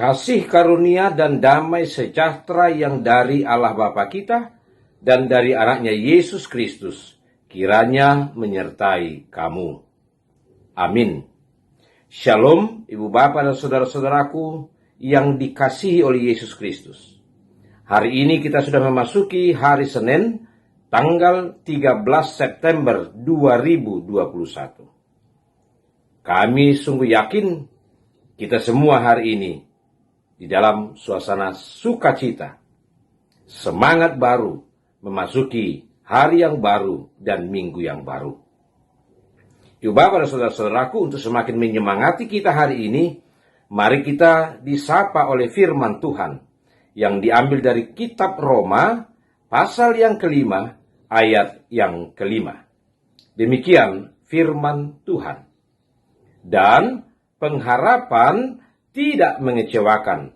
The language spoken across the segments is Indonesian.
Kasih karunia dan damai sejahtera yang dari Allah Bapa kita dan dari anaknya Yesus Kristus kiranya menyertai kamu. Amin. Shalom, Ibu Bapa dan saudara-saudaraku yang dikasihi oleh Yesus Kristus. Hari ini kita sudah memasuki hari Senin, tanggal 13 September 2021. Kami sungguh yakin kita semua hari ini di dalam suasana sukacita, semangat baru memasuki hari yang baru dan minggu yang baru. Ibu Bapak dan saudara-saudaraku, untuk semakin menyemangati kita hari ini, mari kita disapa oleh firman Tuhan yang diambil dari kitab Roma, pasal yang kelima, ayat yang kelima. Demikian firman Tuhan. Dan pengharapan tidak mengecewakan,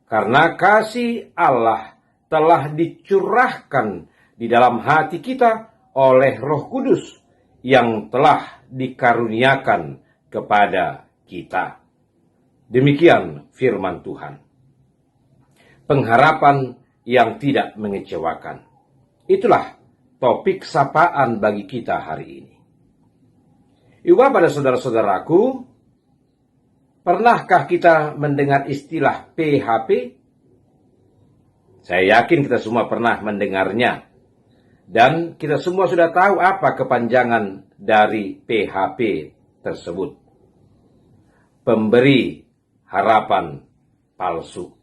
karena kasih Allah telah dicurahkan di dalam hati kita oleh Roh Kudus yang telah dikaruniakan kepada kita. Demikian firman Tuhan. Pengharapan yang tidak mengecewakan. Itulah topik sapaan bagi kita hari ini. Ibu Bapak dan saudara-saudaraku, pernahkah kita mendengar istilah PHP? Saya yakin kita semua pernah mendengarnya. Dan kita semua sudah tahu apa kepanjangan dari PHP tersebut. Pemberi harapan palsu.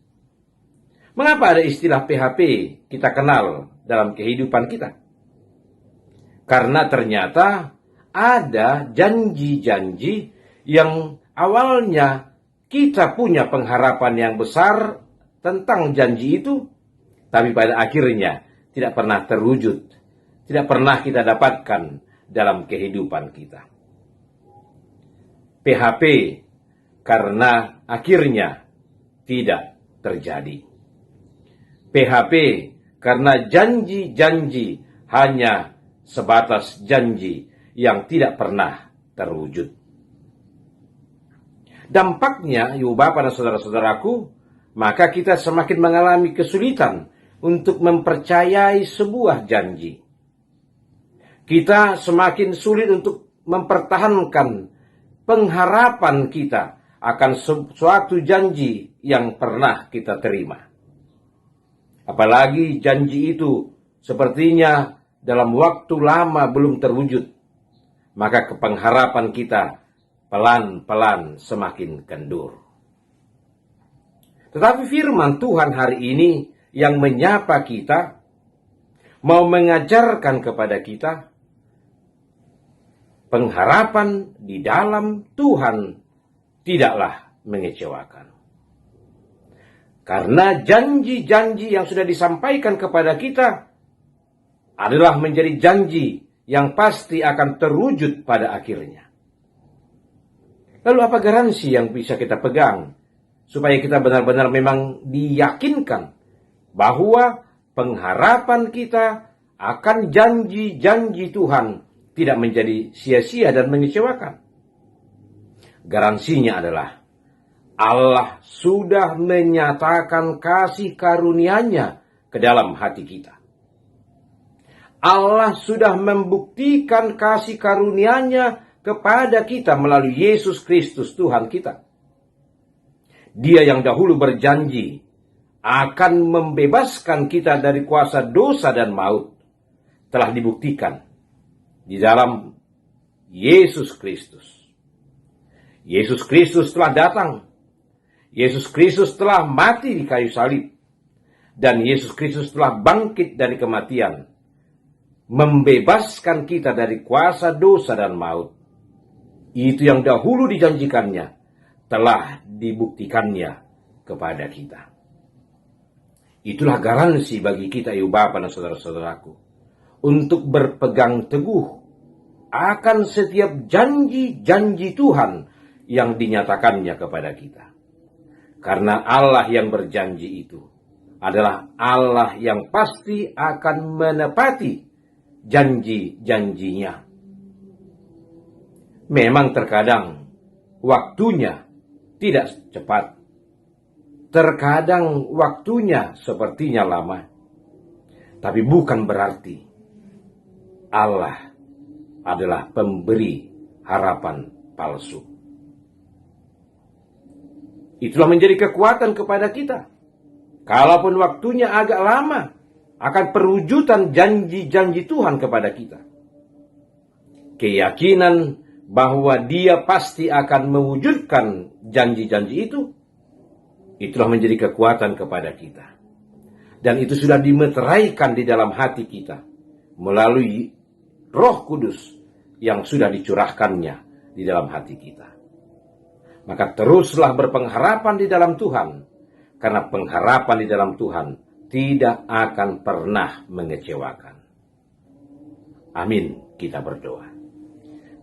Mengapa ada istilah PHP kita kenal dalam kehidupan kita? Karena ternyata ada janji-janji yang awalnya kita punya pengharapan yang besar tentang janji itu, tapi pada akhirnya tidak pernah terwujud, tidak pernah kita dapatkan dalam kehidupan kita. PHP karena akhirnya tidak terjadi. PHP karena janji-janji hanya sebatas janji yang tidak pernah terwujud. Dampaknya, Ibu Bapak dan saudara-saudaraku, maka kita semakin mengalami kesulitan untuk mempercayai sebuah janji. Kita semakin sulit untuk mempertahankan pengharapan kita akan suatu janji yang pernah kita terima. Apalagi janji itu sepertinya dalam waktu lama belum terwujud, maka pengharapan kita pelan-pelan semakin kendur. Tetapi firman Tuhan hari ini yang menyapa kita, mau mengajarkan kepada kita, pengharapan di dalam Tuhan tidaklah mengecewakan. Karena janji-janji yang sudah disampaikan kepada kita adalah menjadi janji yang pasti akan terwujud pada akhirnya. Lalu apa garansi yang bisa kita pegang supaya kita benar-benar memang diyakinkan bahwa pengharapan kita akan janji-janji Tuhan tidak menjadi sia-sia dan mengecewakan? Garansinya adalah Allah sudah menyatakan kasih karunia-Nya ke dalam hati kita. Allah sudah membuktikan kasih karunia-Nya kepada kita melalui Yesus Kristus Tuhan kita. Dia yang dahulu berjanji akan membebaskan kita dari kuasa dosa dan maut, telah dibuktikan di dalam Yesus Kristus. Yesus Kristus telah datang. Yesus Kristus telah mati di kayu salib. Dan Yesus Kristus telah bangkit dari kematian, membebaskan kita dari kuasa dosa dan maut. Itu yang dahulu dijanjikannya, telah dibuktikannya kepada kita. Itulah garansi bagi kita, Ibu Bapak dan saudara-saudaraku, untuk berpegang teguh akan setiap janji-janji Tuhan yang dinyatakannya kepada kita. Karena Allah yang berjanji itu adalah Allah yang pasti akan menepati janji-janjinya. Memang terkadang waktunya tidak cepat. Terkadang waktunya sepertinya lama, tapi bukan berarti Allah adalah pemberi harapan palsu. Itulah menjadi kekuatan kepada kita. Kalaupun waktunya agak lama, akan perwujudan janji-janji Tuhan kepada kita. Keyakinan bahwa Dia pasti akan mewujudkan janji-janji itu, itulah menjadi kekuatan kepada kita. Dan itu sudah dimeteraikan di dalam hati kita melalui Roh Kudus yang sudah dicurahkannya di dalam hati kita. Maka teruslah berpengharapan di dalam Tuhan, karena pengharapan di dalam Tuhan tidak akan pernah mengecewakan. Amin, kita berdoa.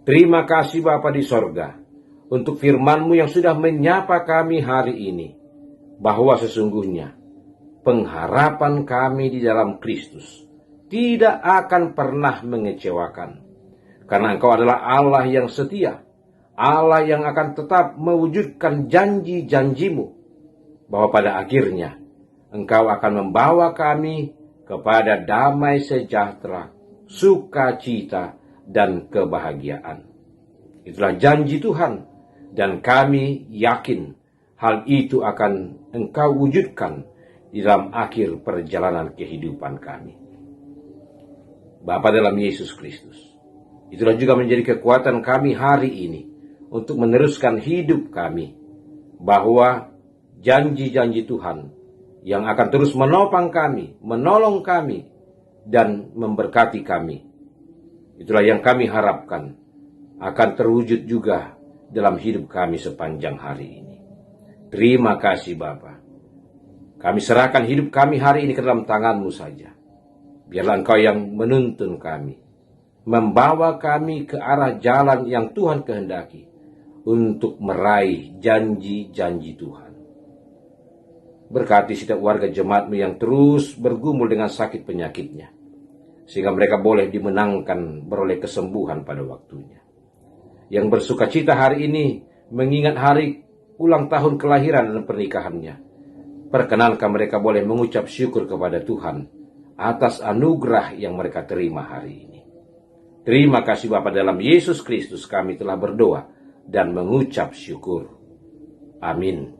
Terima kasih Bapa di sorga, untuk firman-Mu yang sudah menyapa kami hari ini, bahwa sesungguhnya pengharapan kami di dalam Kristus tidak akan pernah mengecewakan. Karena Engkau adalah Allah yang setia, Allah yang akan tetap mewujudkan janji-janji-Mu, bahwa pada akhirnya Engkau akan membawa kami kepada damai sejahtera, sukacita, dan kebahagiaan. Itulah janji Tuhan, dan kami yakin hal itu akan Engkau wujudkan di dalam akhir perjalanan kehidupan kami. Bapa dalam Yesus Kristus, itulah juga menjadi kekuatan kami hari ini untuk meneruskan hidup kami, bahwa janji-janji Tuhan yang akan terus menopang kami, menolong kami, dan memberkati kami, itulah yang kami harapkan akan terwujud juga dalam hidup kami sepanjang hari ini. Terima kasih Bapa. Kami serahkan hidup kami hari ini ke dalam tangan-Mu saja. Biarlah Engkau yang menuntun kami, membawa kami ke arah jalan yang Tuhan kehendaki, untuk meraih janji-janji Tuhan. Berkati setiap warga jemaat-Mu yang terus bergumul dengan sakit penyakitnya, sehingga mereka boleh dimenangkan beroleh kesembuhan pada waktunya. Yang bersukacita hari ini mengingat hari ulang tahun kelahiran dan pernikahannya, perkenankan mereka boleh mengucap syukur kepada Tuhan atas anugerah yang mereka terima hari ini. Terima kasih Bapa, dalam Yesus Kristus kami telah berdoa dan mengucap syukur. Amin.